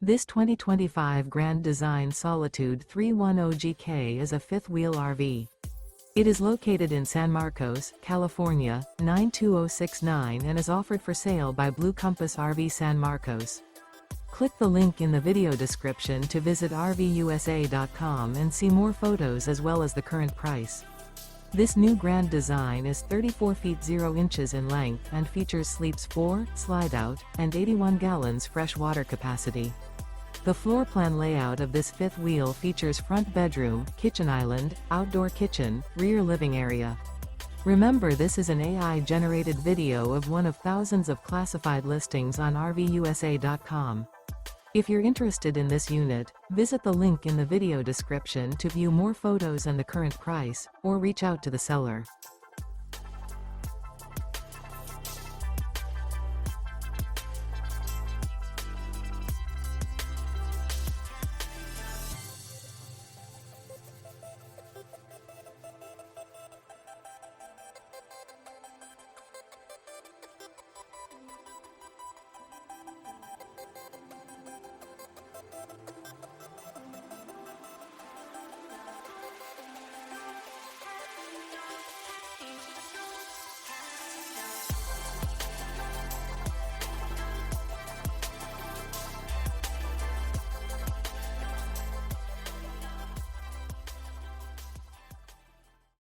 This 2025 Grand Design Solitude 310GK is a fifth-wheel RV. It is located in San Marcos, California, 92069 and is offered for sale by Blue Compass RV San Marcos. Click the link in the video description to visit RVUSA.com and see more photos as well as the current price. This new Grand Design is 34 feet 0 inches in length and features sleeps 4, Slideout, and 81 gallons fresh water capacity. The floor plan layout of this fifth wheel features front bedroom, kitchen island, outdoor kitchen, rear living area. Remember, this is an AI-generated video of one of thousands of classified listings on RVUSA.com. If you're interested in this unit, visit the link in the video description to view more photos and the current price, or reach out to the seller.